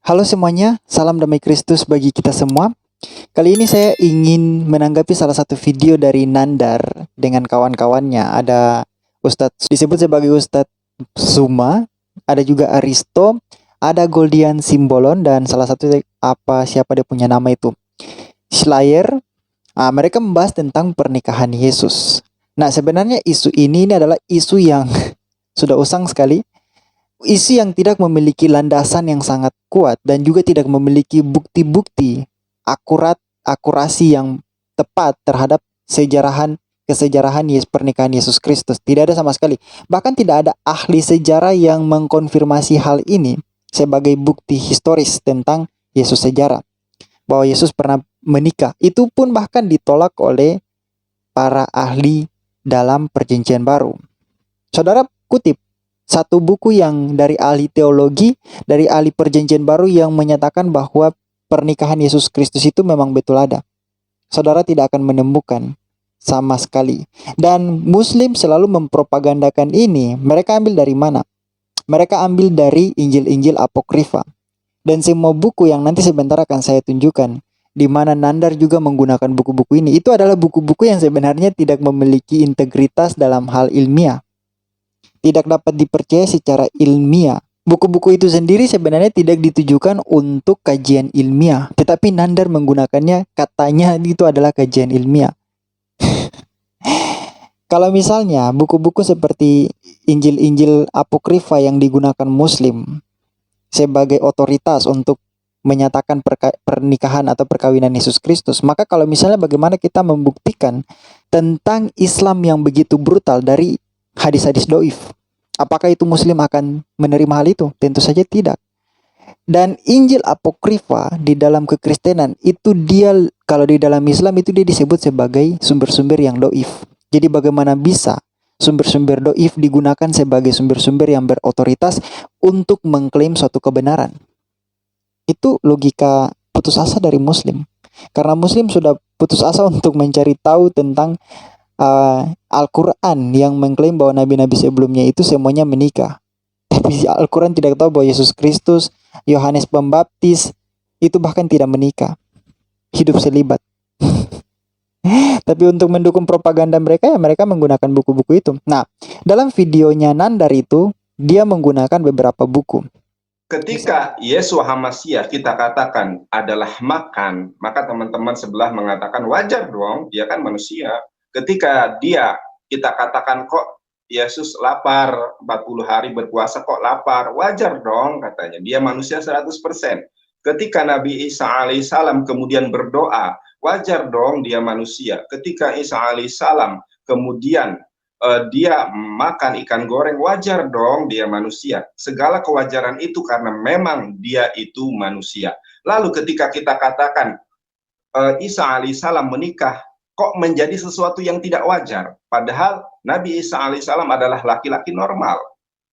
Halo semuanya, salam damai Kristus bagi kita semua. Kali ini saya ingin menanggapi salah satu video dari Nandar dengan kawan-kawannya. Ada Ustadz, disebut sebagai Ustadz Suma, ada juga Aristo, ada Goldian Simbolon, dan salah satu siapa dia punya nama itu, Schleyer. Mereka membahas tentang pernikahan Yesus. Nah, sebenarnya isu ini adalah isu yang sudah usang sekali, isu yang tidak memiliki landasan yang sangat kuat dan juga tidak memiliki bukti-bukti akurasi yang tepat terhadap kesejarahan pernikahan Yesus Kristus. Tidak ada sama sekali. Bahkan tidak ada ahli sejarah yang mengkonfirmasi hal ini sebagai bukti historis tentang Yesus sejarah, bahwa Yesus pernah menikah. Itu pun bahkan ditolak oleh para ahli dalam Perjanjian Baru. Saudara kutip satu buku yang dari ahli teologi, dari ahli Perjanjian Baru yang menyatakan bahwa pernikahan Yesus Kristus itu memang betul ada. Saudara tidak akan menemukan sama sekali. Dan Muslim selalu mempropagandakan ini. Mereka ambil dari mana? Mereka ambil dari Injil-Injil Apokrifa. Dan semua buku yang nanti sebentar akan saya tunjukkan, di mana Nandar juga menggunakan buku-buku ini, itu adalah buku-buku yang sebenarnya tidak memiliki integritas dalam hal ilmiah, tidak dapat dipercaya secara ilmiah. Buku-buku itu sendiri sebenarnya tidak ditujukan untuk kajian ilmiah, tetapi Nandar menggunakannya, katanya itu adalah kajian ilmiah. Kalau misalnya buku-buku seperti Injil-Injil Apokrifa yang digunakan Muslim sebagai otoritas untuk menyatakan pernikahan atau perkawinan Yesus Kristus, maka kalau misalnya bagaimana kita membuktikan tentang Islam yang begitu brutal dari hadis-hadis doif? Apakah itu Muslim akan menerima hal itu? Tentu saja tidak. Dan Injil Apokrifa di dalam kekristenan itu dia, kalau di dalam Islam itu dia disebut sebagai sumber-sumber yang doif. Jadi bagaimana bisa sumber-sumber doif digunakan sebagai sumber-sumber yang berotoritas untuk mengklaim suatu kebenaran? Itu logika putus asa dari Muslim. Karena Muslim sudah putus asa untuk mencari tahu tentang Al-Quran yang mengklaim bahwa nabi-nabi sebelumnya itu semuanya menikah. Tapi Al-Quran tidak tahu bahwa Yesus Kristus, Yohanes Pembaptis itu bahkan tidak menikah, hidup selibat. Tapi untuk mendukung propaganda mereka, ya mereka menggunakan buku-buku itu. Nah, dalam videonya Nandar itu, dia menggunakan beberapa buku. Ketika Yeswa Hamashiach kita katakan adalah makan, maka teman-teman sebelah mengatakan wajar dong, dia kan manusia. Ketika kita katakan kok Yesus lapar 40 hari berpuasa kok lapar, wajar dong katanya, dia manusia 100%. Ketika Nabi Isa alaihissalam kemudian berdoa, wajar dong dia manusia. Ketika Isa alaihissalam kemudian dia makan ikan goreng, wajar dong dia manusia. Segala kewajaran itu karena memang dia itu manusia. Lalu ketika kita katakan Isa alaihissalam menikah, kok menjadi sesuatu yang tidak wajar? Padahal Nabi Isa alaihissalam adalah laki-laki normal,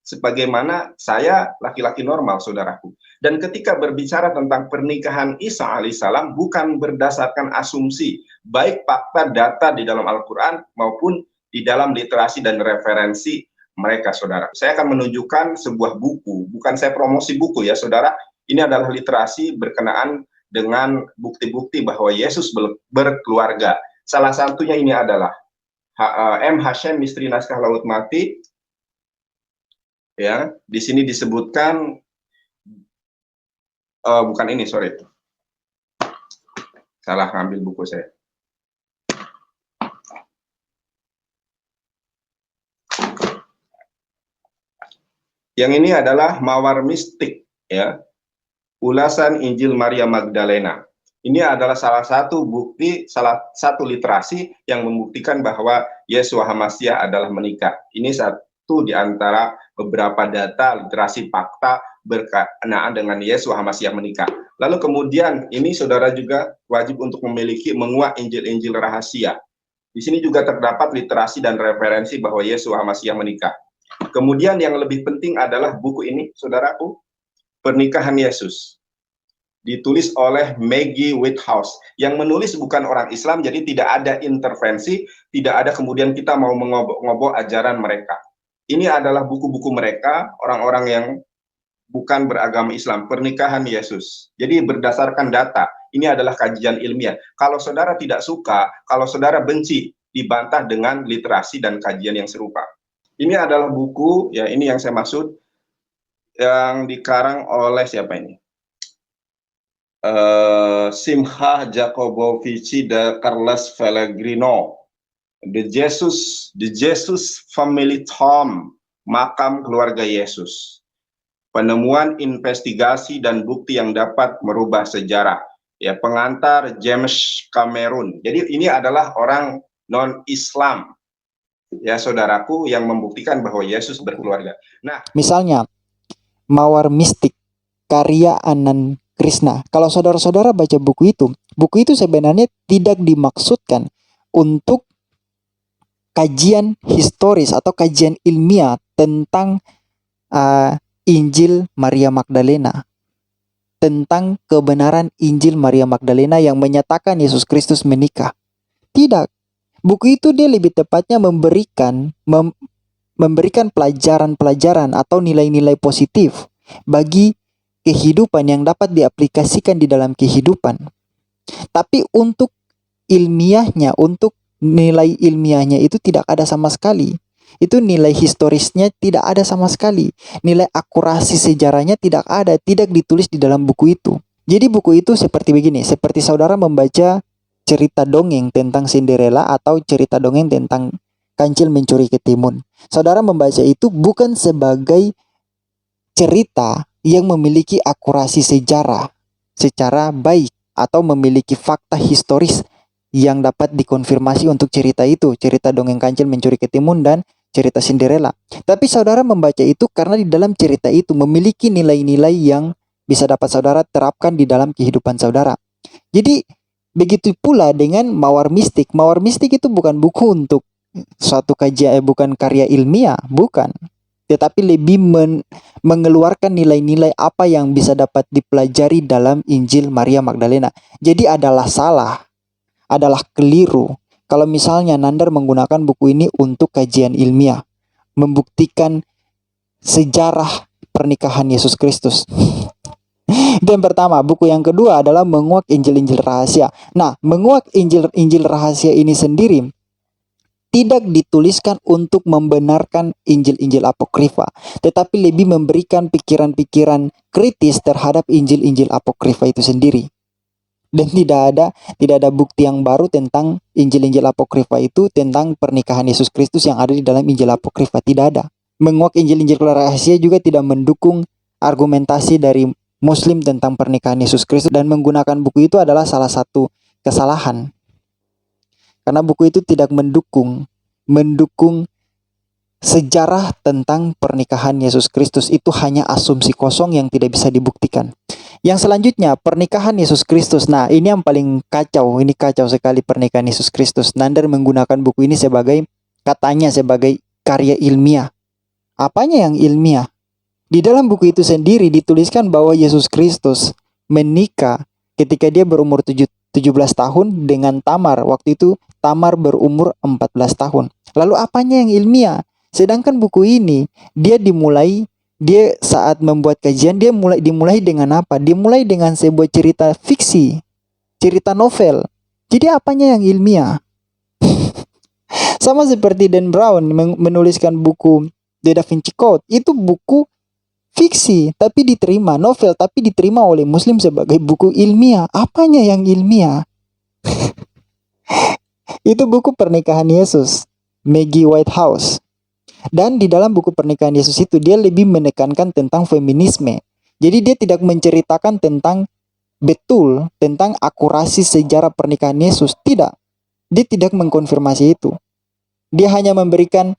sebagaimana saya laki-laki normal, saudaraku. Dan ketika berbicara tentang pernikahan Isa alaihissalam bukan berdasarkan asumsi, baik fakta data di dalam Al-Quran maupun di dalam literasi dan referensi mereka, saudara. Saya akan menunjukkan sebuah buku, bukan saya promosi buku ya, saudara. Ini adalah literasi berkenaan dengan bukti-bukti bahwa Yesus berkeluarga. Salah satunya ini adalah M. Hashem, Misteri Naskah Laut Mati. Ya, di sini disebutkan bukan ini, sorry. Salah ngambil buku saya. Yang ini adalah Mawar Mistik, ya. Ulasan Injil Maria Magdalena. Ini adalah salah satu bukti, salah satu literasi yang membuktikan bahwa Yeswa Hamashiach adalah menikah. Ini satu di antara beberapa data literasi fakta berkenaan dengan Yeswa Hamashiach menikah. Lalu kemudian ini saudara juga wajib untuk menguak Injil-Injil rahasia. Di sini juga terdapat literasi dan referensi bahwa Yeswa Hamashiach menikah. Kemudian yang lebih penting adalah buku ini, saudaraku, Pernikahan Yesus, ditulis oleh Maggie Whithouse. Yang menulis bukan orang Islam, jadi tidak ada intervensi, tidak ada kemudian kita mau mengobok-ngobok ajaran mereka. Ini adalah buku-buku mereka, orang-orang yang bukan beragama Islam, pernikahan Yesus. Jadi berdasarkan data, ini adalah kajian ilmiah. Kalau saudara tidak suka, kalau saudara benci, dibantah dengan literasi dan kajian yang serupa. Ini adalah buku, ya ini yang saya maksud, yang dikarang oleh siapa ini? Simcha Jacobovici de Carles Pellegrino, The Jesus Family Tomb, makam keluarga Yesus. Penemuan, investigasi, dan bukti yang dapat merubah sejarah. Ya, pengantar James Cameron. Jadi ini adalah orang non-Islam, ya saudaraku, yang membuktikan bahwa Yesus berkeluarga. Nah, Misalnya, Mawar Mistik, karya Anand Krishna. Kalau saudara-saudara baca buku itu sebenarnya tidak dimaksudkan untuk kajian historis atau kajian ilmiah tentang Injil Maria Magdalena, tentang kebenaran Injil Maria Magdalena yang menyatakan Yesus Kristus menikah. Tidak. Buku itu dia lebih tepatnya memberikan pelajaran-pelajaran atau nilai-nilai positif bagi kehidupan yang dapat diaplikasikan di dalam kehidupan. Tapi untuk ilmiahnya, untuk nilai ilmiahnya itu tidak ada sama sekali. Itu nilai historisnya tidak ada sama sekali. Nilai akurasi sejarahnya tidak ada, tidak ditulis di dalam buku itu. Jadi buku itu seperti begini, seperti saudara membaca cerita dongeng tentang Cinderella atau cerita dongeng tentang kancil mencuri ketimun. Saudara membaca itu bukan sebagai cerita yang memiliki akurasi sejarah secara baik atau memiliki fakta historis yang dapat dikonfirmasi untuk cerita itu, cerita dongeng kancil mencuri ketimun dan cerita Cinderella. Tapi saudara membaca itu karena di dalam cerita itu memiliki nilai-nilai yang bisa dapat saudara terapkan di dalam kehidupan saudara. Jadi begitu pula dengan Mawar Mistik. Mawar Mistik itu bukan buku untuk suatu kajian, bukan karya ilmiah, bukan. Tetapi lebih mengeluarkan nilai-nilai apa yang bisa dapat dipelajari dalam Injil Maria Magdalena. Jadi adalah salah, adalah keliru kalau misalnya Nandar menggunakan buku ini untuk kajian ilmiah, membuktikan sejarah pernikahan Yesus Kristus. Itu yang pertama. Buku yang kedua adalah menguak Injil-Injil rahasia. Nah, menguak Injil-Injil rahasia ini sendiri tidak dituliskan untuk membenarkan Injil-Injil apokrifa, tetapi lebih memberikan pikiran-pikiran kritis terhadap Injil-Injil apokrifa itu sendiri. Dan tidak ada bukti yang baru tentang Injil-Injil apokrifa itu, tentang pernikahan Yesus Kristus yang ada di dalam Injil apokrifa, tidak ada. Menguak Injil-Injil rahasia juga tidak mendukung argumentasi dari Muslim tentang pernikahan Yesus Kristus, dan menggunakan buku itu adalah salah satu kesalahan. Karena buku itu tidak mendukung sejarah tentang pernikahan Yesus Kristus. Itu hanya asumsi kosong yang tidak bisa dibuktikan. Yang selanjutnya, pernikahan Yesus Kristus. Nah, ini yang paling kacau. Ini kacau sekali pernikahan Yesus Kristus. Nandar menggunakan buku ini katanya sebagai karya ilmiah. Apanya yang ilmiah? Di dalam buku itu sendiri dituliskan bahwa Yesus Kristus menikah ketika dia berumur 17 tahun dengan Tamar. Waktu itu Tamar berumur 14 tahun. Lalu apanya yang ilmiah? Sedangkan buku ini dia saat membuat kajian dia dimulai dengan apa? Dimulai dengan sebuah cerita fiksi, cerita novel. Jadi apanya yang ilmiah? Sama seperti Dan Brown menuliskan buku The Da Vinci Code. Itu buku fiksi tapi diterima, novel tapi diterima oleh Muslim sebagai buku ilmiah. Apanya yang ilmiah? Itu buku pernikahan Yesus, Maggie Whitehouse. Dan di dalam buku pernikahan Yesus itu dia lebih menekankan tentang feminisme. Jadi dia tidak menceritakan tentang akurasi sejarah pernikahan Yesus. Tidak. Dia tidak mengkonfirmasi itu. Dia hanya memberikan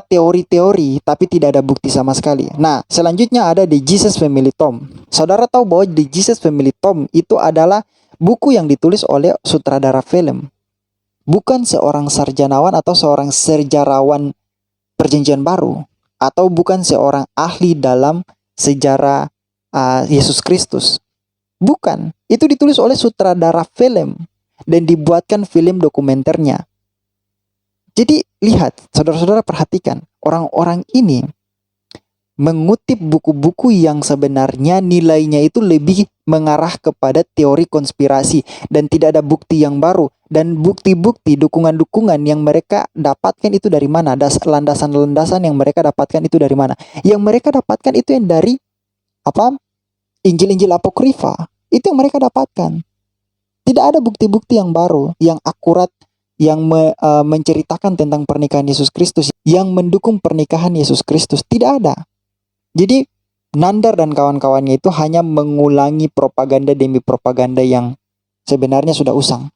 teori-teori tapi tidak ada bukti sama sekali. Nah, selanjutnya ada The Jesus Family Tomb. Saudara tahu bahwa The Jesus Family Tomb itu adalah buku yang ditulis oleh sutradara film. Bukan seorang sarjanawan atau seorang sejarawan Perjanjian Baru, atau bukan seorang ahli dalam sejarah Yesus Kristus. Bukan. Itu ditulis oleh sutradara film dan dibuatkan film dokumenternya. Jadi lihat, saudara-saudara perhatikan, orang-orang ini mengutip buku-buku yang sebenarnya nilainya itu lebih mengarah kepada teori konspirasi dan tidak ada bukti yang baru, dan bukti-bukti dukungan-dukungan yang mereka dapatkan itu dari mana, landasan-landasan yang mereka dapatkan itu dari mana, yang mereka dapatkan itu yang dari apa, Injil-Injil apokrifa, itu yang mereka dapatkan. Tidak ada bukti-bukti yang baru, yang akurat, yang menceritakan tentang pernikahan Yesus Kristus, yang mendukung pernikahan Yesus Kristus. Tidak ada. Jadi Nandar dan kawan-kawannya itu hanya mengulangi propaganda demi propaganda yang sebenarnya sudah usang.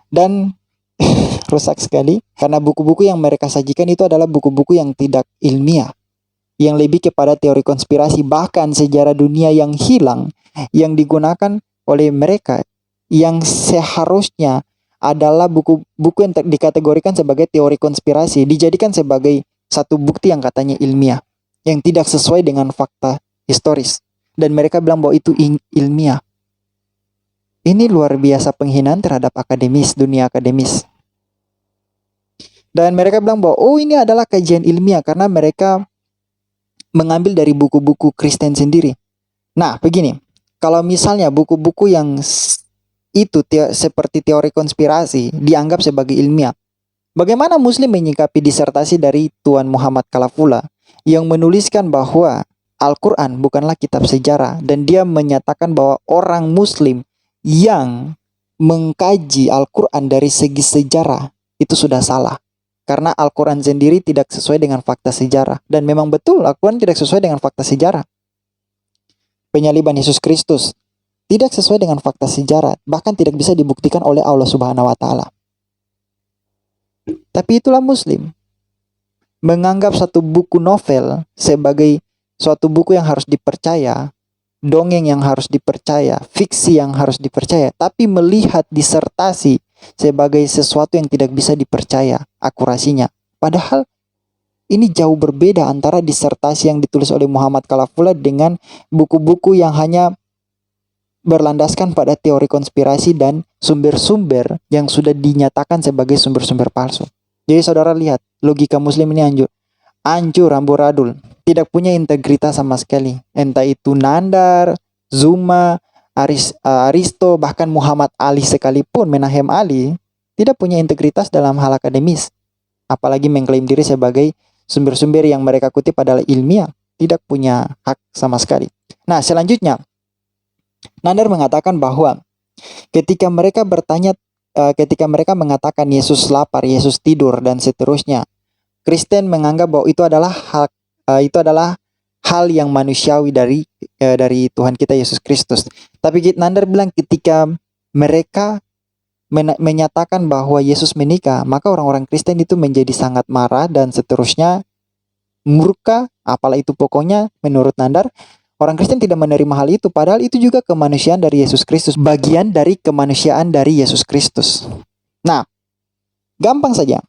Dan rusak sekali, karena buku-buku yang mereka sajikan itu adalah buku-buku yang tidak ilmiah, yang lebih kepada teori konspirasi, bahkan sejarah dunia yang hilang yang digunakan oleh mereka, yang seharusnya adalah buku-buku yang dikategorikan sebagai teori konspirasi, dijadikan sebagai satu bukti yang katanya ilmiah, yang tidak sesuai dengan fakta historis. Dan mereka bilang bahwa itu ilmiah. Ini luar biasa penghinaan terhadap akademis, dunia akademis. Dan mereka bilang bahwa oh ini adalah kajian ilmiah karena mereka mengambil dari buku-buku Kristen sendiri. Nah, begini. Kalau misalnya buku-buku yang itu seperti teori konspirasi dianggap sebagai ilmiah, bagaimana Muslim menyikapi disertasi dari Tuan Muhammad Kalafula yang menuliskan bahwa Al-Quran bukanlah kitab sejarah, dan dia menyatakan bahwa orang Muslim yang mengkaji Al-Quran dari segi sejarah itu sudah salah, karena Al-Quran sendiri tidak sesuai dengan fakta sejarah. Dan memang betul Al-Quran tidak sesuai dengan fakta sejarah. Penyaliban Yesus Kristus tidak sesuai dengan fakta sejarah, bahkan tidak bisa dibuktikan oleh Allah Subhanahu wa Ta'ala. Tapi itulah Muslim, menganggap satu buku novel sebagai suatu buku yang harus dipercaya, dongeng yang harus dipercaya, fiksi yang harus dipercaya, tapi melihat disertasi sebagai sesuatu yang tidak bisa dipercaya akurasinya. Padahal ini jauh berbeda antara disertasi yang ditulis oleh Muhammad Kalafula dengan buku-buku yang hanya berlandaskan pada teori konspirasi dan sumber-sumber yang sudah dinyatakan sebagai sumber-sumber palsu. Jadi saudara lihat, logika Muslim ini hancur amburadul, tidak punya integritas sama sekali. Entah itu Nandar, Zuma, Aristo, bahkan Muhammad Ali sekalipun, Menahem Ali, tidak punya integritas dalam hal akademis. Apalagi mengklaim diri sebagai sumber-sumber yang mereka kutip adalah ilmiah, tidak punya hak sama sekali. Nah, selanjutnya, Nandar mengatakan bahwa ketika mereka mengatakan Yesus lapar, Yesus tidur, dan seterusnya, Kristen menganggap bahwa itu adalah hal yang manusiawi dari Tuhan kita Yesus Kristus. Tapi Nandar bilang ketika mereka menyatakan bahwa Yesus menikah, maka orang-orang Kristen itu menjadi sangat marah dan seterusnya, murka, apalah itu pokoknya. Menurut Nandar, orang Kristen tidak menerima hal itu, padahal itu juga kemanusiaan dari Yesus Kristus, bagian dari kemanusiaan dari Yesus Kristus. Nah, gampang saja.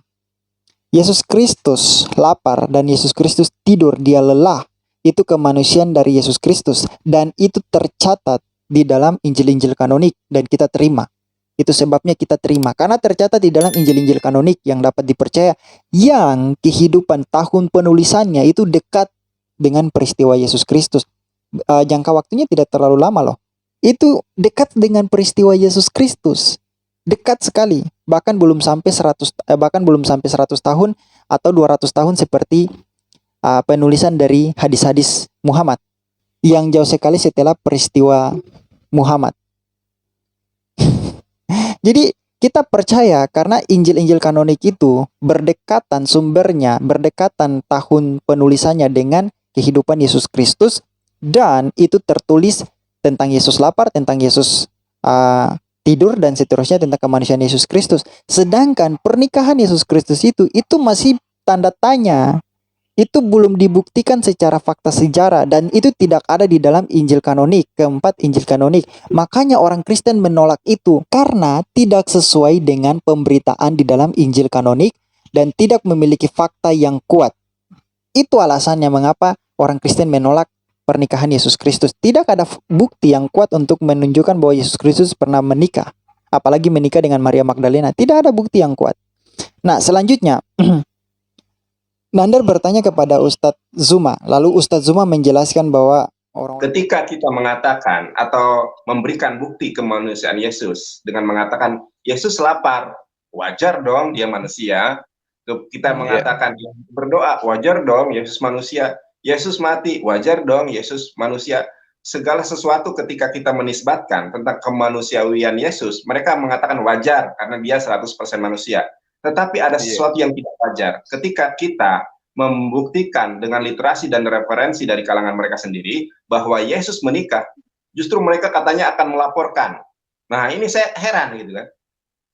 Yesus Kristus lapar dan Yesus Kristus tidur, dia lelah. Itu kemanusiaan dari Yesus Kristus, dan itu tercatat di dalam Injil-Injil kanonik dan kita terima. Itu sebabnya kita terima, karena tercatat di dalam Injil-Injil kanonik yang dapat dipercaya, yang kehidupan tahun penulisannya itu dekat dengan peristiwa Yesus Kristus. Jangka waktunya tidak terlalu lama loh. Itu dekat dengan peristiwa Yesus Kristus. Dekat sekali. Bahkan belum sampai 100 tahun atau 200 tahun seperti penulisan dari hadis-hadis Muhammad, yang jauh sekali setelah peristiwa Muhammad. Jadi kita percaya karena Injil-Injil kanonik itu berdekatan sumbernya, berdekatan tahun penulisannya dengan kehidupan Yesus Kristus, dan itu tertulis tentang Yesus lapar, tentang Yesus tidur, dan seterusnya tentang kemanusiaan Yesus Kristus. Sedangkan pernikahan Yesus Kristus itu masih tanda tanya. Itu belum dibuktikan secara fakta sejarah, dan itu tidak ada di dalam Injil kanonik, keempat Injil kanonik. Makanya orang Kristen menolak itu karena tidak sesuai dengan pemberitaan di dalam Injil kanonik dan tidak memiliki fakta yang kuat. Itu alasannya mengapa orang Kristen menolak pernikahan Yesus Kristus. Tidak ada bukti yang kuat untuk menunjukkan bahwa Yesus Kristus pernah menikah, apalagi menikah dengan Maria Magdalena. Tidak ada bukti yang kuat. Nah, selanjutnya Nandar bertanya kepada Ustadz Zuma, lalu Ustadz Zuma menjelaskan bahwa orang Ketika kita mengatakan atau memberikan bukti kemanusiaan Yesus dengan mengatakan Yesus lapar, wajar dong dia manusia. Kita mengatakan dia berdoa, wajar dong Yesus manusia. Yesus mati, wajar dong Yesus manusia. Segala sesuatu ketika kita menisbatkan tentang kemanusiawian Yesus, mereka mengatakan wajar karena dia 100% manusia. Tetapi ada sesuatu yang tidak wajar ketika kita membuktikan dengan literasi dan referensi dari kalangan mereka sendiri bahwa Yesus menikah, justru mereka katanya akan melaporkan. Nah, ini saya heran gitu kan.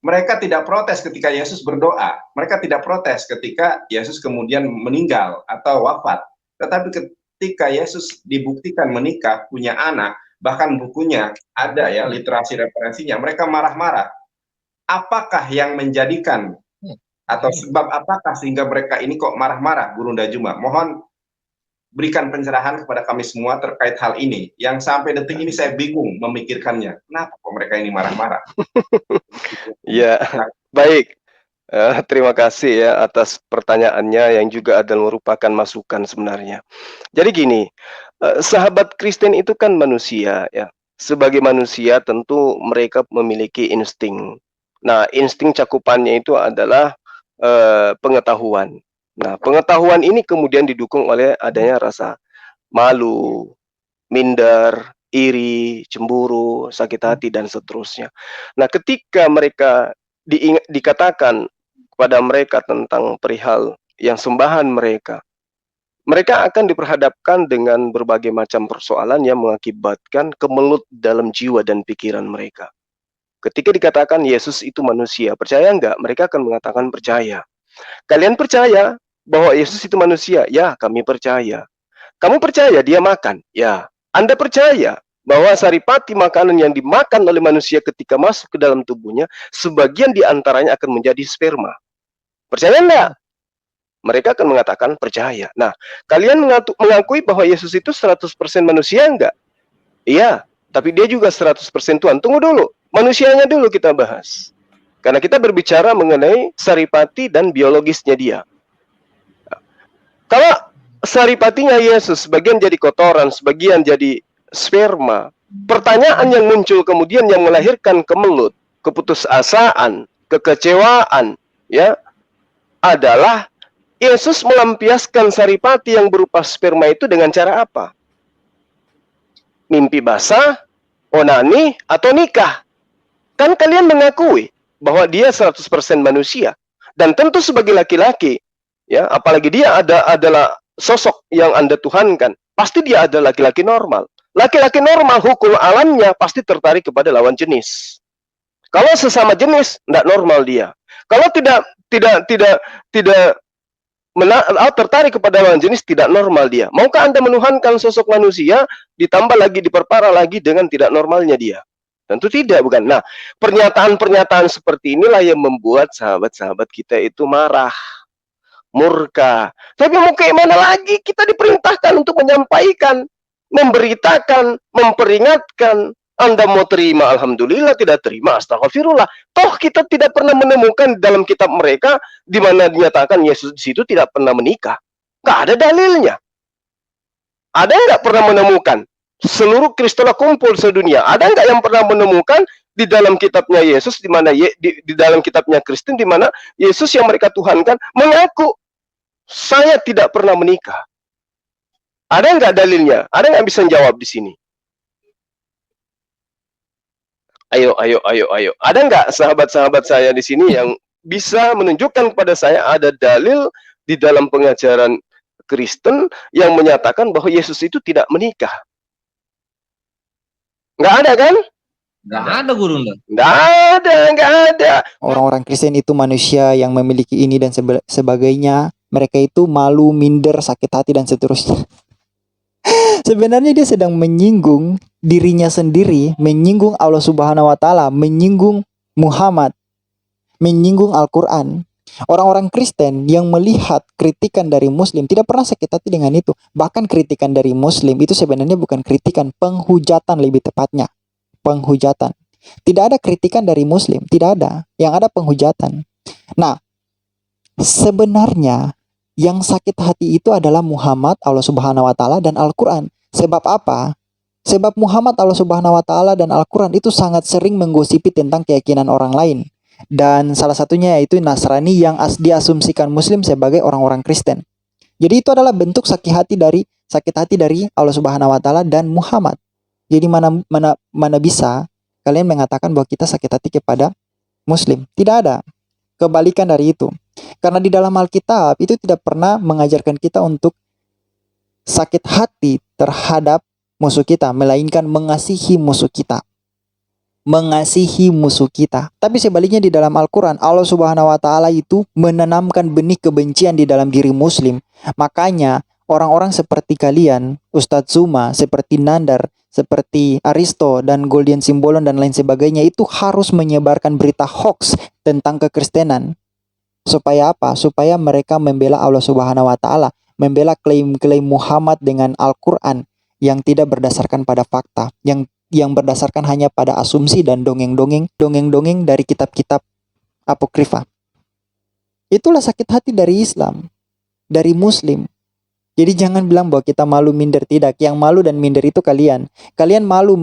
Mereka tidak protes ketika Yesus berdoa, mereka tidak protes ketika Yesus kemudian meninggal atau wafat. Tetapi ketika Yesus dibuktikan menikah, punya anak, bahkan bukunya ada ya, literasi referensinya, mereka marah-marah. Apakah yang menjadikan atau sebab apakah sehingga mereka ini kok marah-marah, Guru Ndajuma? Mohon berikan pencerahan kepada kami semua terkait hal ini, yang sampai detik ini saya bingung memikirkannya. Kenapa kok mereka ini marah-marah? Ya, baik. Terima kasih ya atas pertanyaannya yang juga adalah merupakan masukan sebenarnya. Jadi gini, sahabat Kristen itu kan manusia ya. Sebagai manusia tentu mereka memiliki insting. Nah, insting cakupannya itu adalah pengetahuan. Nah, pengetahuan ini kemudian didukung oleh adanya rasa malu, minder, iri, cemburu, sakit hati, dan seterusnya. Nah, ketika mereka dikatakan kepada mereka tentang perihal yang sembahan mereka, mereka akan diperhadapkan dengan berbagai macam persoalan yang mengakibatkan kemelut dalam jiwa dan pikiran mereka. Ketika dikatakan Yesus itu manusia, percaya enggak? Mereka akan mengatakan percaya. Kalian percaya bahwa Yesus itu manusia? Ya, kami percaya. Kamu percaya dia makan? Ya. Anda percaya bahwa saripati makanan yang dimakan oleh manusia ketika masuk ke dalam tubuhnya, sebagian di antaranya akan menjadi sperma. Percaya enggak? Mereka akan mengatakan percaya. Nah, kalian mengakui bahwa Yesus itu 100% manusia enggak? Iya, tapi dia juga 100% Tuhan. Tunggu dulu, manusianya dulu kita bahas. Karena kita berbicara mengenai saripati dan biologisnya dia. Kalau saripatinya Yesus, sebagian jadi kotoran, sebagian jadi sperma, pertanyaan yang muncul kemudian yang melahirkan kemelut, keputusasaan, kekecewaan, ya, adalah Yesus melampiaskan saripati yang berupa sperma itu dengan cara apa? Mimpi basah, onani, atau nikah. Kan kalian mengakui bahwa dia 100% manusia. Dan tentu sebagai laki-laki, ya, apalagi dia adalah sosok yang Anda tuhankan, pasti dia adalah laki-laki normal. Laki-laki normal hukum alamnya pasti tertarik kepada lawan jenis. Kalau sesama jenis, tidak normal dia. Kalau tidak tertarik kepada lawan jenis, tidak normal dia. Maukah Anda menuhankan sosok manusia, ditambah lagi, diperparah lagi dengan tidak normalnya dia? Tentu tidak, bukan? Nah, pernyataan-pernyataan seperti inilah yang membuat sahabat-sahabat kita itu marah, murka. Tapi mau kayak mana lagi? Kita diperintahkan untuk menyampaikan, memberitakan, memperingatkan. Anda mau terima, alhamdulillah. Tidak terima, astagfirullah. Toh kita tidak pernah menemukan dalam kitab mereka di mana dinyatakan Yesus di situ tidak pernah menikah. Nggak ada dalilnya. Ada nggak pernah menemukan? Seluruh Kristen kumpul sedunia. Ada nggak yang pernah menemukan di dalam kitabnya Yesus, di mana di dalam kitabnya Kristen, di mana Yesus yang mereka tuhankan mengaku saya tidak pernah menikah? Ada nggak dalilnya? Ada nggak bisa jawab di sini? Ayo. Ada nggak sahabat-sahabat saya di sini yang bisa menunjukkan kepada saya ada dalil di dalam pengajaran Kristen yang menyatakan bahwa Yesus itu tidak menikah? Nggak ada kan? Nggak ada, Guru. Nggak ada. orang-orang Kristen itu manusia yang memiliki ini dan sebagainya. Mereka itu malu, minder, sakit hati, dan seterusnya. Sebenarnya dia sedang menyinggung dirinya sendiri, menyinggung Allah Subhanahu wa Ta'ala, menyinggung Muhammad, menyinggung Al-Quran. Orang-orang Kristen yang melihat kritikan dari Muslim tidak pernah sakit hati dengan itu. Bahkan kritikan dari Muslim itu sebenarnya bukan kritikan, penghujatan lebih tepatnya. Penghujatan. Tidak ada kritikan dari Muslim, tidak ada. Yang ada penghujatan. Nah, sebenarnya Yang sakit hati itu adalah Muhammad, Allah Subhanahu wa taala, dan Al-Qur'an. Sebab apa? Sebab Muhammad, Allah Subhanahu wa taala, dan Al-Qur'an itu sangat sering menggosipi tentang keyakinan orang lain. Dan salah satunya yaitu Nasrani yang diasumsikan Muslim sebagai orang-orang Kristen. Jadi itu adalah bentuk sakit hati dari Allah Subhanahu wa taala dan Muhammad. Jadi mana bisa kalian mengatakan bahwa kita sakit hati kepada Muslim? Tidak ada. Kebalikan dari itu. Karena di dalam Alkitab itu tidak pernah mengajarkan kita untuk sakit hati terhadap musuh kita, melainkan mengasihi musuh kita. Mengasihi musuh kita. Tapi sebaliknya di dalam Al-Quran, Allah Subhanahu wa taala itu menanamkan benih kebencian di dalam diri Muslim. Makanya orang-orang seperti kalian, Ustadz Zuma, seperti Nandar, seperti Aristo dan Goldian Simbolon dan lain sebagainya itu harus menyebarkan berita hoax tentang kekristenan. Supaya apa? Supaya mereka membela Allah Subhanahu wa taala, membela klaim-klaim Muhammad dengan Al-Quran yang tidak berdasarkan pada fakta, yang berdasarkan hanya pada asumsi dan dongeng-dongeng dari kitab-kitab apokrifa. Itulah sakit hati dari Islam, dari Muslim. Jadi jangan bilang bahwa kita malu minder, tidak. Yang malu dan minder itu kalian. Kalian malu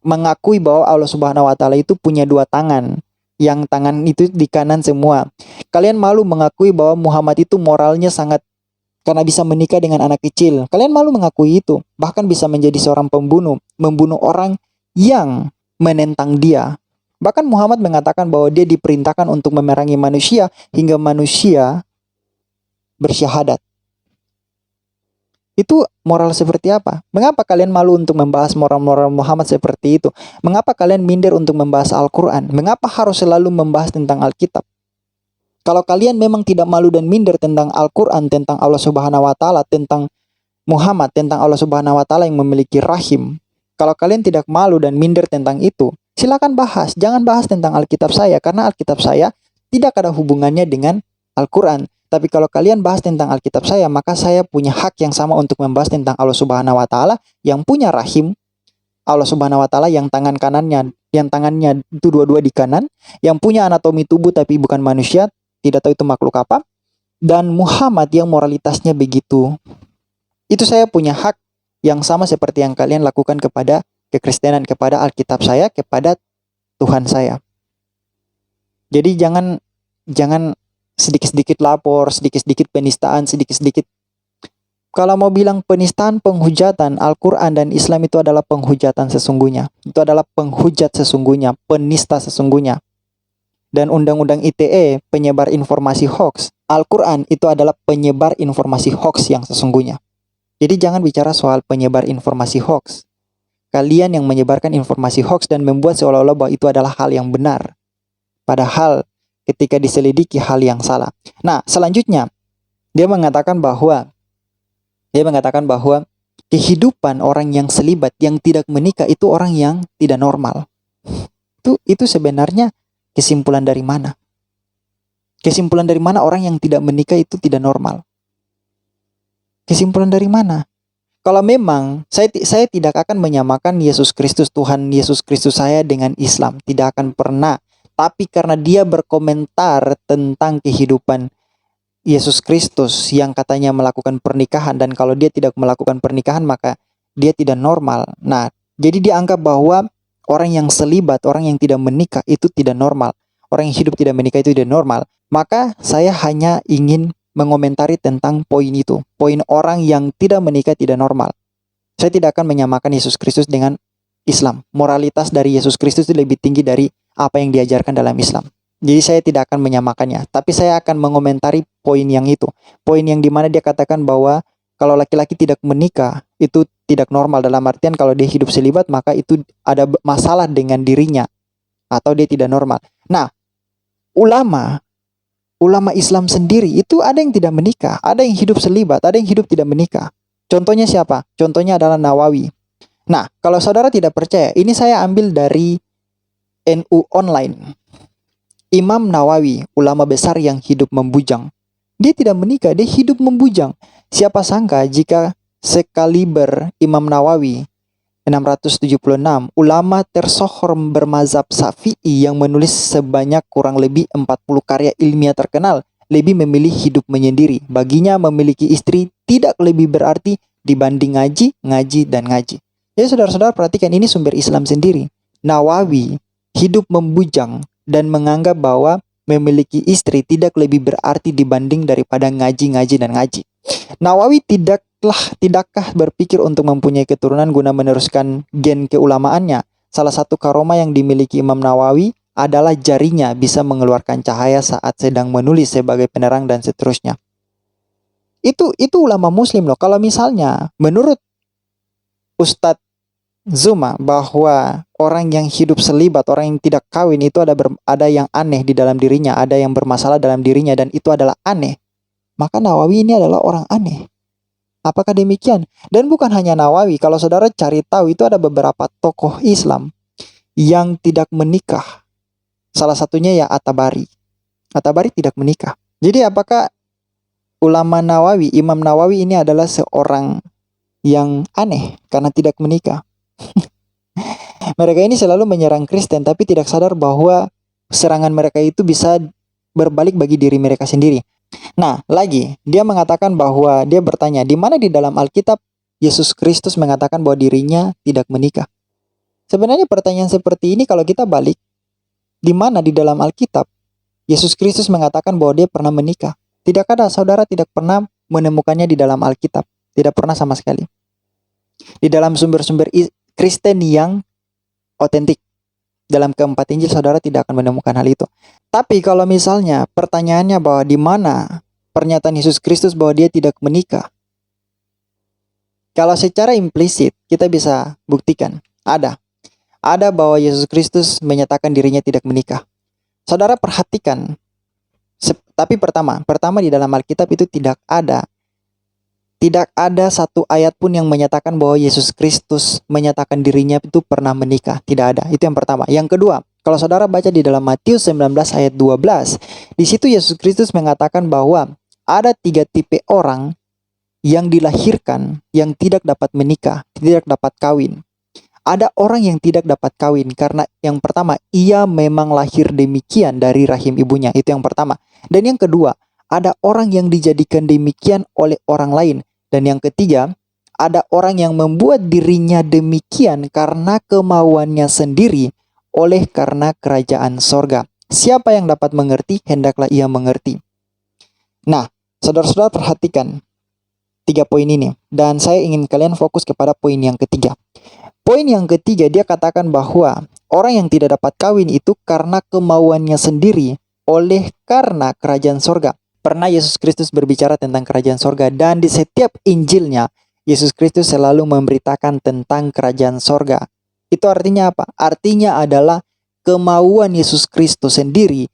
mengakui bahwa Allah Subhanahu wa taala itu punya dua tangan, yang tangan itu di kanan semua. Kalian malu mengakui bahwa Muhammad itu moralnya sangat, karena bisa menikah dengan anak kecil. Kalian malu mengakui itu. Bahkan bisa menjadi seorang pembunuh, membunuh orang yang menentang dia. Bahkan Muhammad mengatakan bahwa dia diperintahkan untuk memerangi manusia hingga manusia bersyahadat. Itu moral seperti apa? Mengapa kalian malu untuk membahas moral-moral Muhammad seperti itu? Mengapa kalian minder untuk membahas Al-Quran? Mengapa harus selalu membahas tentang Alkitab? Kalau kalian memang tidak malu dan minder tentang Al-Quran, tentang Allah Subhanahu wa taala, tentang Muhammad, tentang Allah Subhanahu wa taala yang memiliki rahim. Kalau kalian tidak malu dan minder tentang itu, silakan bahas. Jangan bahas tentang Alkitab saya, karena Alkitab saya tidak ada hubungannya dengan Al-Quran. Tapi kalau kalian bahas tentang Alkitab saya, maka saya punya hak yang sama untuk membahas tentang Allah Subhanahu wa taala yang punya rahim, Allah Subhanahu wa taala yang tangannya itu dua-dua di kanan, yang punya anatomi tubuh tapi bukan manusia, tidak tahu itu makhluk apa, dan Muhammad yang moralitasnya begitu. Itu saya punya hak yang sama seperti yang kalian lakukan kepada kekristenan, kepada Alkitab saya, kepada Tuhan saya. Jadi jangan sedikit-sedikit lapor, sedikit-sedikit penistaan, sedikit-sedikit. Kalau mau bilang penistaan, penghujatan, Al-Quran dan Islam itu adalah penghujatan sesungguhnya. Itu adalah penghujat sesungguhnya, penista sesungguhnya. Dan Undang-Undang ITE, penyebar informasi hoax. Al-Quran itu adalah penyebar informasi hoax yang sesungguhnya. Jadi jangan bicara soal penyebar informasi hoax. Kalian yang menyebarkan informasi hoax dan membuat seolah-olah bahwa itu adalah hal yang benar. Padahal ketika diselidiki hal yang salah. Nah, selanjutnya dia mengatakan bahwa kehidupan orang yang selibat, yang tidak menikah itu orang yang tidak normal. Itu sebenarnya kesimpulan dari mana? Kesimpulan dari mana orang yang tidak menikah itu tidak normal? Kesimpulan dari mana? Kalau memang saya tidak akan menyamakan Yesus Kristus, Tuhan Yesus Kristus saya dengan Islam, tidak akan pernah. Tapi karena dia berkomentar tentang kehidupan Yesus Kristus yang katanya melakukan pernikahan, dan kalau dia tidak melakukan pernikahan maka dia tidak normal. Nah, jadi dia anggap bahwa orang yang selibat, orang yang tidak menikah itu tidak normal. Orang yang hidup tidak menikah itu tidak normal. Maka saya hanya ingin mengomentari tentang poin itu. Poin orang yang tidak menikah tidak normal. Saya tidak akan menyamakan Yesus Kristus dengan Islam. Moralitas dari Yesus Kristus itu lebih tinggi dari apa yang diajarkan dalam Islam. Jadi saya tidak akan menyamakannya, tapi saya akan mengomentari poin yang itu. Poin yang dimana dia katakan bahwa kalau laki-laki tidak menikah itu tidak normal, dalam artian kalau dia hidup selibat maka itu ada masalah dengan dirinya atau dia tidak normal. Nah, ulama Islam sendiri itu ada yang tidak menikah, ada yang hidup selibat, ada yang hidup tidak menikah. Contohnya siapa? Contohnya adalah Nawawi. Nah, kalau saudara tidak percaya, ini saya ambil dari NU Online. Imam Nawawi, ulama besar yang hidup membujang. Dia tidak menikah, dia hidup membujang. Siapa sangka jika sekaliber Imam Nawawi 676, ulama tersohor bermazhab Syafi'i yang menulis sebanyak kurang lebih 40 karya ilmiah terkenal, lebih memilih hidup menyendiri. Baginya memiliki istri tidak lebih berarti dibanding ngaji, dan ngaji. Jadi saudara-saudara perhatikan, ini sumber Islam sendiri. Nawawi hidup membujang dan menganggap bahwa memiliki istri tidak lebih berarti dibanding daripada ngaji, dan ngaji. Nawawi tidakkah berpikir untuk mempunyai keturunan guna meneruskan gen keulamaannya? Salah satu karomah yang dimiliki Imam Nawawi adalah jarinya bisa mengeluarkan cahaya saat sedang menulis sebagai penerang dan seterusnya. Itu ulama muslim loh. Kalau misalnya menurut Ustadz Zuma bahwa orang yang hidup selibat, orang yang tidak kawin itu ada yang aneh di dalam dirinya, ada yang bermasalah dalam dirinya, dan itu adalah aneh, maka Nawawi ini adalah orang aneh. Apakah demikian? Dan bukan hanya Nawawi, kalau saudara cari tahu itu ada beberapa tokoh Islam yang tidak menikah. Salah satunya ya At-Tabari. At-Tabari tidak menikah. Jadi apakah ulama Nawawi, Imam Nawawi ini adalah seorang yang aneh karena tidak menikah? Mereka ini selalu menyerang Kristen tapi tidak sadar bahwa serangan mereka itu bisa berbalik bagi diri mereka sendiri. Nah, lagi dia mengatakan bahwa dia bertanya, di mana di dalam Alkitab Yesus Kristus mengatakan bahwa dirinya tidak menikah? Sebenarnya pertanyaan seperti ini kalau kita balik, di mana di dalam Alkitab Yesus Kristus mengatakan bahwa dia pernah menikah? Tidak ada, saudara tidak pernah menemukannya di dalam Alkitab. Tidak pernah sama sekali. Di dalam sumber-sumber Kristen yang otentik, dalam keempat Injil saudara tidak akan menemukan hal itu. Tapi kalau misalnya pertanyaannya bahwa di mana pernyataan Yesus Kristus bahwa dia tidak menikah? Kalau secara implisit kita bisa buktikan, ada bahwa Yesus Kristus menyatakan dirinya tidak menikah. Saudara perhatikan, tapi pertama di dalam Alkitab itu tidak ada satu ayat pun yang menyatakan bahwa Yesus Kristus menyatakan dirinya itu pernah menikah. Tidak ada. Itu yang pertama. Yang kedua, kalau saudara baca di dalam Matius 19 ayat 12, di situ Yesus Kristus mengatakan bahwa ada 3 tipe orang yang dilahirkan yang tidak dapat menikah, tidak dapat kawin. Ada orang yang tidak dapat kawin karena yang pertama, ia memang lahir demikian dari rahim ibunya. Itu yang pertama. Dan yang kedua, ada orang yang dijadikan demikian oleh orang lain. Dan yang ketiga, ada orang yang membuat dirinya demikian karena kemauannya sendiri oleh karena kerajaan sorga. Siapa yang dapat mengerti, hendaklah ia mengerti. Nah, saudara-saudara perhatikan 3 poin ini. Dan saya ingin kalian fokus kepada poin yang ketiga. Poin yang ketiga, dia katakan bahwa orang yang tidak dapat kawin itu karena kemauannya sendiri oleh karena kerajaan sorga. Pernah Yesus Kristus berbicara tentang kerajaan sorga, dan di setiap Injilnya Yesus Kristus selalu memberitakan tentang kerajaan sorga. Itu artinya apa? Artinya adalah kemauan Yesus Kristus sendiri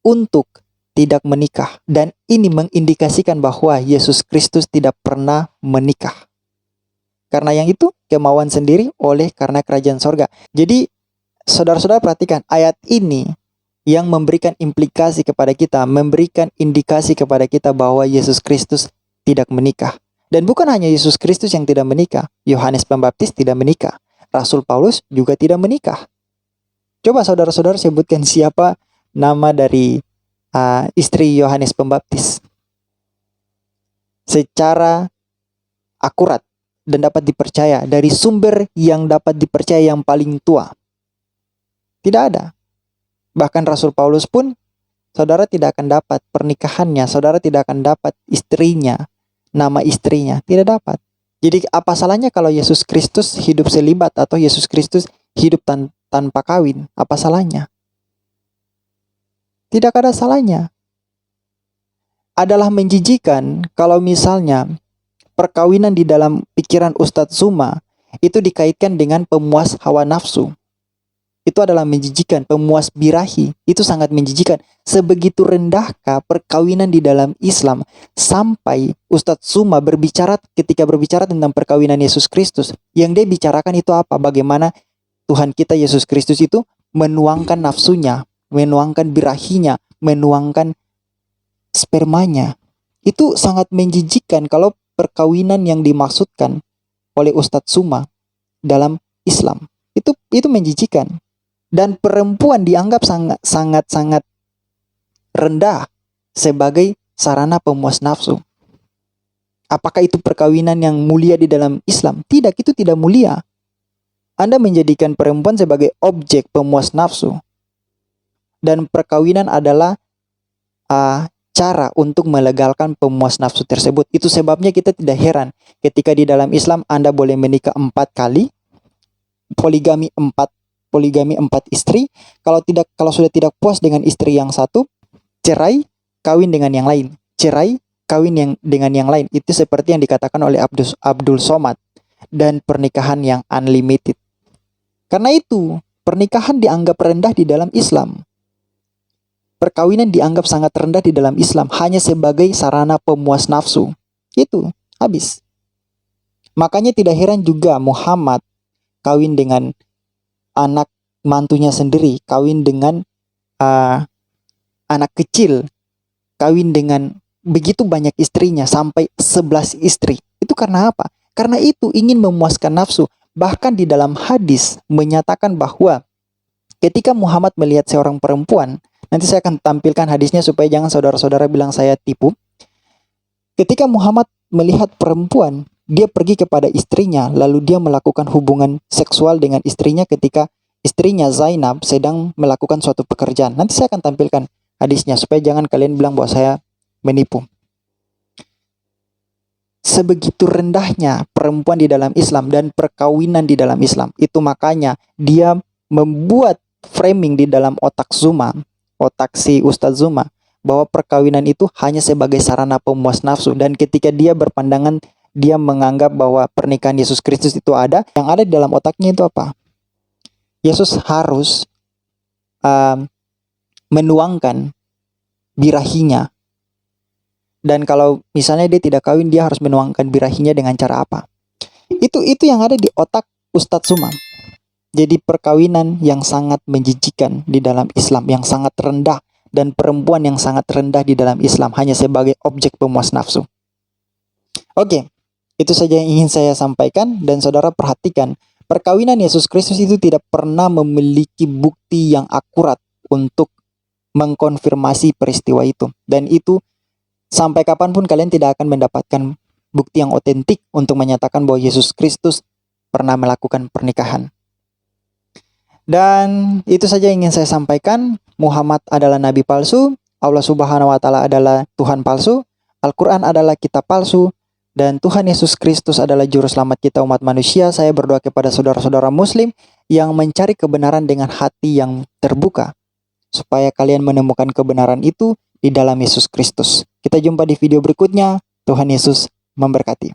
untuk tidak menikah. Dan ini mengindikasikan bahwa Yesus Kristus tidak pernah menikah. Karena yang itu kemauan sendiri oleh karena kerajaan sorga. Jadi saudara-saudara perhatikan ayat ini yang memberikan implikasi kepada kita, memberikan indikasi kepada kita bahwa Yesus Kristus tidak menikah. Dan bukan hanya Yesus Kristus yang tidak menikah, Yohanes Pembaptis tidak menikah, Rasul Paulus juga tidak menikah. Coba saudara-saudara sebutkan siapa nama dari istri Yohanes Pembaptis secara akurat dan dapat dipercaya dari sumber yang dapat dipercaya yang paling tua. Tidak ada. Bahkan Rasul Paulus pun saudara tidak akan dapat pernikahannya, saudara tidak akan dapat istrinya, nama istrinya, tidak dapat. Jadi apa salahnya kalau Yesus Kristus hidup selibat atau Yesus Kristus hidup tanpa kawin? Apa salahnya? Tidak ada salahnya. Adalah menjijikan kalau misalnya perkawinan di dalam pikiran Ustadz Zuma itu dikaitkan dengan pemuas hawa nafsu. Itu adalah menjijikan, pemuas birahi. Itu sangat menjijikan. Sebegitu rendahkah perkawinan di dalam Islam sampai Ustadz Zuma ketika berbicara tentang perkawinan Yesus Kristus, yang dia bicarakan itu apa? Bagaimana Tuhan kita Yesus Kristus itu menuangkan nafsunya, menuangkan birahinya, menuangkan spermanya. Itu sangat menjijikan kalau perkawinan yang dimaksudkan oleh Ustadz Zuma dalam Islam. Itu menjijikan. Dan perempuan dianggap sangat rendah sebagai sarana pemuas nafsu. Apakah itu perkawinan yang mulia di dalam Islam? Tidak, itu tidak mulia. Anda menjadikan perempuan sebagai objek pemuas nafsu. Dan perkawinan adalah cara untuk melegalkan pemuas nafsu tersebut. Itu sebabnya kita tidak heran ketika di dalam Islam Anda boleh menikah 4 kali, poligami 4 istri. Kalau sudah tidak puas dengan istri yang satu, cerai, kawin dengan yang lain. Cerai, kawin dengan yang lain. Itu seperti yang dikatakan oleh Abdul Somad, dan pernikahan yang unlimited. Karena itu, pernikahan dianggap rendah di dalam Islam. Perkawinan dianggap sangat rendah di dalam Islam, hanya sebagai sarana pemuas nafsu. Itu, habis. Makanya tidak heran juga Muhammad kawin dengan anak mantunya sendiri, kawin dengan anak kecil, kawin dengan begitu banyak istrinya, sampai 11 istri. Itu karena apa? Karena itu ingin memuaskan nafsu. Bahkan di dalam hadis menyatakan bahwa ketika Muhammad melihat seorang perempuan, nanti saya akan tampilkan hadisnya supaya jangan saudara-saudara bilang saya tipu. Ketika Muhammad melihat perempuan, dia pergi kepada istrinya, lalu dia melakukan hubungan seksual dengan istrinya ketika istrinya Zainab sedang melakukan suatu pekerjaan. Nanti saya akan tampilkan hadisnya supaya jangan kalian bilang bahwa saya menipu. Sebegitu rendahnya perempuan di dalam Islam dan perkawinan di dalam Islam. Itu makanya dia membuat framing di dalam otak Zuma, otak si Ustadz Zuma, bahwa perkawinan itu hanya sebagai sarana pemuas nafsu. Dan ketika dia berpandangan, dia menganggap bahwa pernikahan Yesus Kristus itu ada, yang ada di dalam otaknya itu apa? Yesus harus menuangkan birahinya. Dan kalau misalnya dia tidak kawin, dia harus menuangkan birahinya dengan cara apa? Itu yang ada di otak Ustadz Zuma. Jadi perkawinan yang sangat menjijikan di dalam Islam, yang sangat rendah, dan perempuan yang sangat rendah di dalam Islam hanya sebagai objek pemuas nafsu. Oke, itu saja yang ingin saya sampaikan, dan saudara perhatikan, perkawinan Yesus Kristus itu tidak pernah memiliki bukti yang akurat untuk mengkonfirmasi peristiwa itu. Dan itu sampai kapanpun kalian tidak akan mendapatkan bukti yang otentik untuk menyatakan bahwa Yesus Kristus pernah melakukan pernikahan. Dan itu saja yang ingin saya sampaikan. Muhammad adalah nabi palsu, Allah Subhanahu wa taala adalah Tuhan palsu, Al-Qur'an adalah kitab palsu, dan Tuhan Yesus Kristus adalah juru selamat kita umat manusia. Saya berdoa kepada saudara-saudara muslim yang mencari kebenaran dengan hati yang terbuka, supaya kalian menemukan kebenaran itu di dalam Yesus Kristus. Kita jumpa di video berikutnya. Tuhan Yesus memberkati.